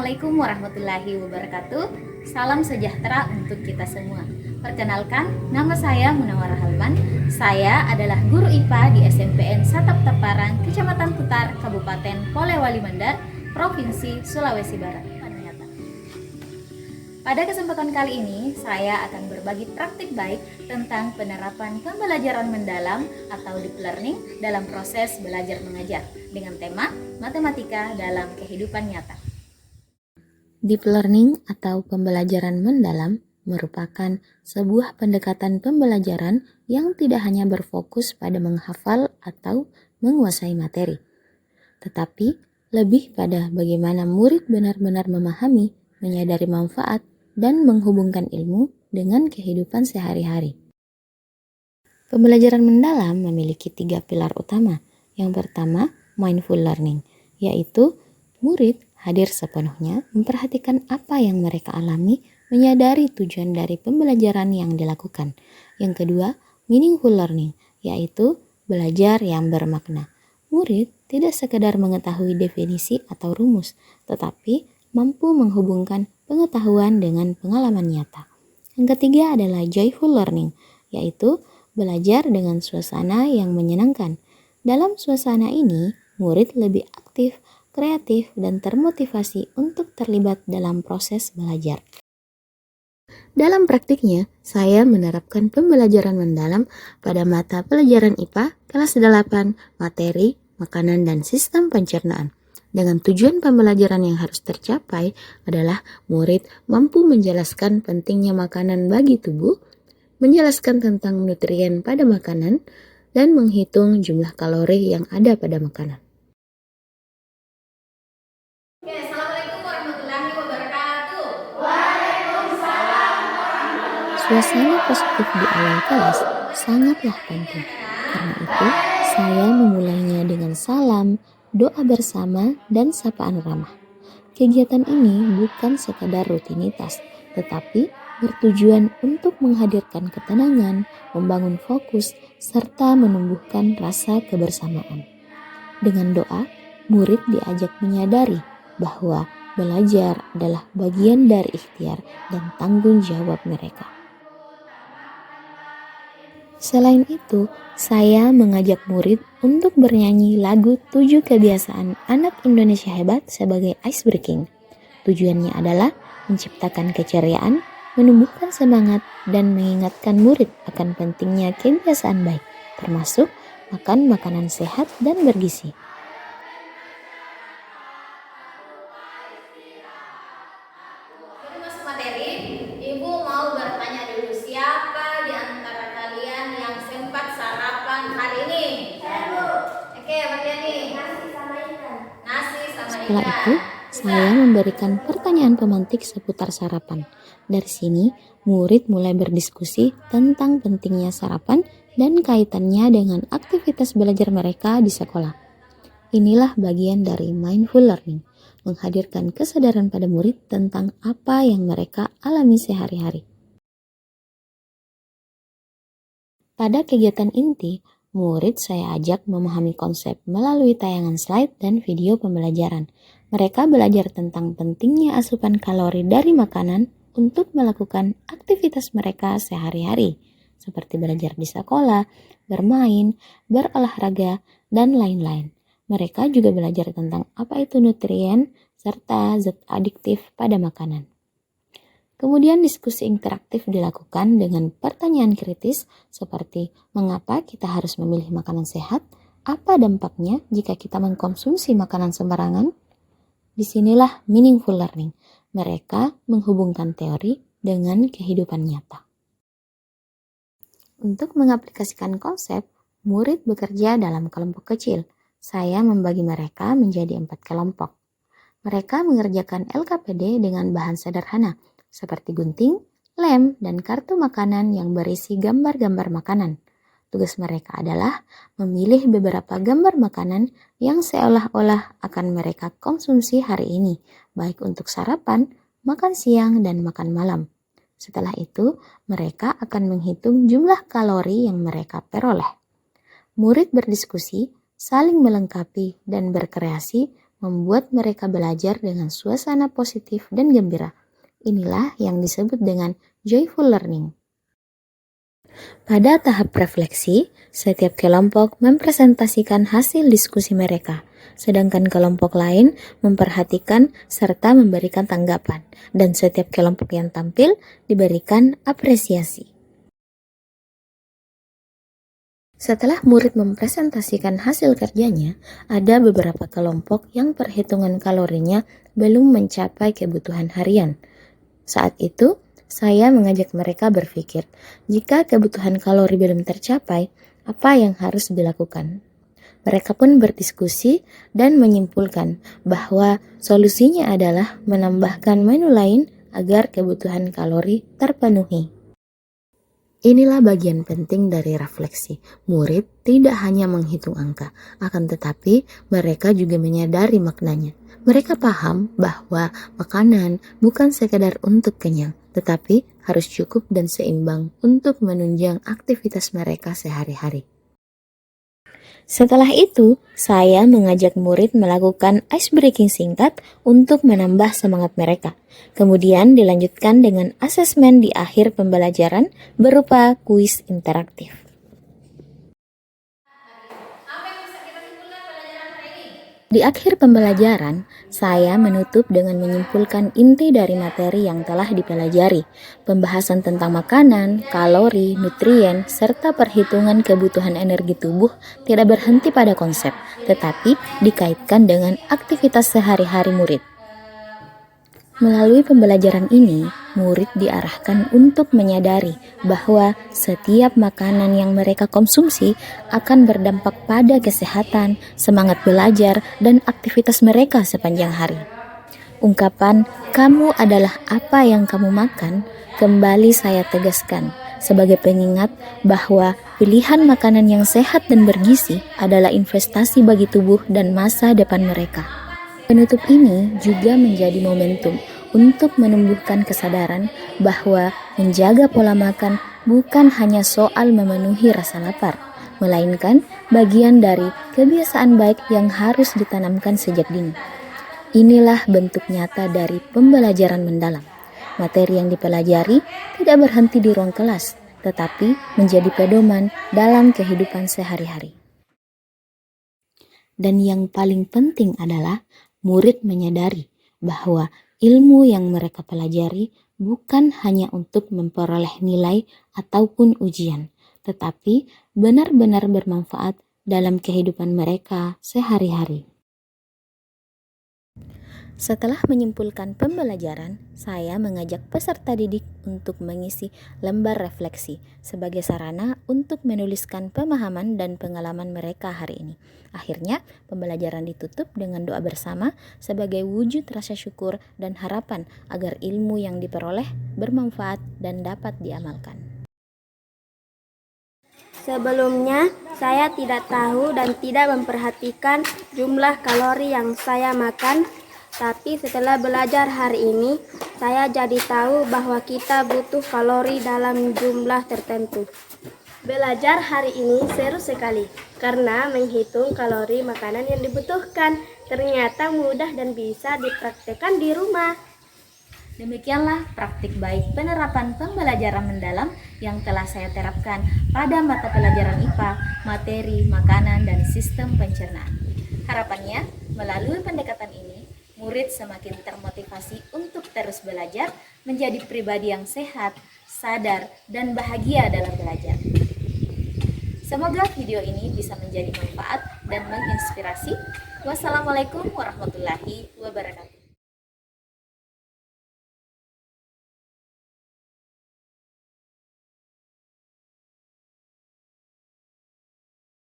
Assalamualaikum warahmatullahi wabarakatuh. Salam sejahtera untuk kita semua. Perkenalkan, nama saya Munawwarah Halman. Saya adalah guru IPA di SMPN Satap Taparang, Kecamatan Kutar, Kabupaten Polewali Mandar, Provinsi Sulawesi Barat. Pada kesempatan kali ini, saya akan berbagi praktik baik tentang penerapan pembelajaran mendalam atau deep learning dalam proses belajar mengajar dengan tema matematika dalam kehidupan nyata. Deep learning atau pembelajaran mendalam merupakan sebuah pendekatan pembelajaran yang tidak hanya berfokus pada menghafal atau menguasai materi, tetapi lebih pada bagaimana murid benar-benar memahami, menyadari manfaat, dan menghubungkan ilmu dengan kehidupan sehari-hari. Pembelajaran mendalam memiliki 3 pilar utama. Yang pertama, mindful learning, yaitu murid hadir sepenuhnya memperhatikan apa yang mereka alami, menyadari tujuan dari pembelajaran yang dilakukan. Yang kedua, meaningful learning, yaitu belajar yang bermakna. Murid tidak sekedar mengetahui definisi atau rumus, tetapi mampu menghubungkan pengetahuan dengan pengalaman nyata. Yang ketiga adalah joyful learning, yaitu belajar dengan suasana yang menyenangkan. Dalam suasana ini, murid lebih aktif, kreatif, dan termotivasi untuk terlibat dalam proses belajar. Dalam praktiknya, saya menerapkan pembelajaran mendalam pada mata pelajaran IPA kelas 8, materi, makanan, dan sistem pencernaan. Dengan tujuan pembelajaran yang harus tercapai adalah murid mampu menjelaskan pentingnya makanan bagi tubuh, menjelaskan tentang nutrien pada makanan, dan menghitung jumlah kalori yang ada pada makanan. Assalamualaikum warahmatullahi wabarakatuh. Suasana positif di awal kelas sangatlah penting. Karena itu, saya memulainya dengan salam, doa bersama, dan sapaan ramah. Kegiatan ini bukan sekadar rutinitas, tetapi bertujuan untuk menghadirkan ketenangan, membangun fokus, serta menumbuhkan rasa kebersamaan. Dengan doa, murid diajak menyadari bahwa belajar adalah bagian dari ikhtiar dan tanggung jawab mereka. Selain itu, saya mengajak murid untuk bernyanyi lagu 7 kebiasaan anak Indonesia hebat sebagai ice breaking. Tujuannya adalah menciptakan keceriaan, menumbuhkan semangat, dan mengingatkan murid akan pentingnya kebiasaan baik, termasuk makan makanan sehat dan bergizi. Sebelum masuk materi, Ibu mau bertanya dulu, siapa di antara kalian yang sempat sarapan hari ini? Oke, Mbak Diani. Nasi sama ikan. Setelah itu, saya memberikan pertanyaan pemantik seputar sarapan. Dari sini, murid mulai berdiskusi tentang pentingnya sarapan dan kaitannya dengan aktivitas belajar mereka di sekolah. Inilah bagian dari mindful learning, menghadirkan kesadaran pada murid tentang apa yang mereka alami sehari-hari. Pada kegiatan inti, murid saya ajak memahami konsep melalui tayangan slide dan video pembelajaran. Mereka belajar tentang pentingnya asupan kalori dari makanan untuk melakukan aktivitas mereka sehari-hari, seperti belajar di sekolah, bermain, berolahraga, dan lain-lain. Mereka juga belajar tentang apa itu nutrien serta zat adiktif pada makanan. Kemudian diskusi interaktif dilakukan dengan pertanyaan kritis seperti mengapa kita harus memilih makanan sehat, apa dampaknya jika kita mengkonsumsi makanan sembarangan. Disinilah meaningful learning. Mereka menghubungkan teori dengan kehidupan nyata. Untuk mengaplikasikan konsep, murid bekerja dalam kelompok kecil. Saya membagi mereka menjadi 4 kelompok. Mereka mengerjakan LKPD dengan bahan sederhana, seperti gunting, lem, dan kartu makanan yang berisi gambar-gambar makanan. Tugas mereka adalah memilih beberapa gambar makanan yang seolah-olah akan mereka konsumsi hari ini, baik untuk sarapan, makan siang, dan makan malam. Setelah itu, mereka akan menghitung jumlah kalori yang mereka peroleh. Murid berdiskusi, saling melengkapi, dan berkreasi membuat mereka belajar dengan suasana positif dan gembira. Inilah yang disebut dengan joyful learning. Pada tahap refleksi, setiap kelompok mempresentasikan hasil diskusi mereka, sedangkan kelompok lain memperhatikan serta memberikan tanggapan, dan setiap kelompok yang tampil diberikan apresiasi. Setelah murid mempresentasikan hasil kerjanya, ada beberapa kelompok yang perhitungan kalorinya belum mencapai kebutuhan harian. Saat itu, saya mengajak mereka berpikir, jika kebutuhan kalori belum tercapai, apa yang harus dilakukan? Mereka pun berdiskusi dan menyimpulkan bahwa solusinya adalah menambahkan menu lain agar kebutuhan kalori terpenuhi. Inilah bagian penting dari refleksi. Murid tidak hanya menghitung angka, akan tetapi mereka juga menyadari maknanya. Mereka paham bahwa makanan bukan sekadar untuk kenyang, tetapi harus cukup dan seimbang untuk menunjang aktivitas mereka sehari-hari. Setelah itu, saya mengajak murid melakukan ice breaking singkat untuk menambah semangat mereka. Kemudian dilanjutkan dengan asesmen di akhir pembelajaran berupa kuis interaktif. Di akhir pembelajaran, saya menutup dengan menyimpulkan inti dari materi yang telah dipelajari. Pembahasan tentang makanan, kalori, nutrien, serta perhitungan kebutuhan energi tubuh tidak berhenti pada konsep, tetapi dikaitkan dengan aktivitas sehari-hari murid. Melalui pembelajaran ini, murid diarahkan untuk menyadari bahwa setiap makanan yang mereka konsumsi akan berdampak pada kesehatan, semangat belajar, dan aktivitas mereka sepanjang hari. Ungkapan, "Kamu adalah apa yang kamu makan," kembali saya tegaskan sebagai pengingat bahwa pilihan makanan yang sehat dan bergizi adalah investasi bagi tubuh dan masa depan mereka. Penutup ini juga menjadi momentum untuk menumbuhkan kesadaran bahwa menjaga pola makan bukan hanya soal memenuhi rasa lapar, melainkan bagian dari kebiasaan baik yang harus ditanamkan sejak dini. Inilah bentuk nyata dari pembelajaran mendalam. Materi yang dipelajari tidak berhenti di ruang kelas, tetapi menjadi pedoman dalam kehidupan sehari-hari. Dan yang paling penting adalah murid menyadari bahwa ilmu yang mereka pelajari bukan hanya untuk memperoleh nilai ataupun ujian, tetapi benar-benar bermanfaat dalam kehidupan mereka sehari-hari. Setelah menyimpulkan pembelajaran, saya mengajak peserta didik untuk mengisi lembar refleksi sebagai sarana untuk menuliskan pemahaman dan pengalaman mereka hari ini. Akhirnya, pembelajaran ditutup dengan doa bersama sebagai wujud rasa syukur dan harapan agar ilmu yang diperoleh bermanfaat dan dapat diamalkan. Sebelumnya, saya tidak tahu dan tidak memperhatikan jumlah kalori yang saya makan. Tapi setelah belajar hari ini, saya jadi tahu bahwa kita butuh kalori dalam jumlah tertentu. Belajar hari ini seru sekali, karena menghitung kalori makanan yang dibutuhkan ternyata mudah dan bisa dipraktekkan di rumah. Demikianlah praktik baik penerapan pembelajaran mendalam yang telah saya terapkan pada mata pelajaran IPA, materi, makanan, dan sistem pencernaan. Harapannya, melalui pendekatan ini, murid semakin termotivasi untuk terus belajar, menjadi pribadi yang sehat, sadar, dan bahagia dalam belajar. Semoga video ini bisa menjadi manfaat dan menginspirasi. Wassalamualaikum warahmatullahi wabarakatuh.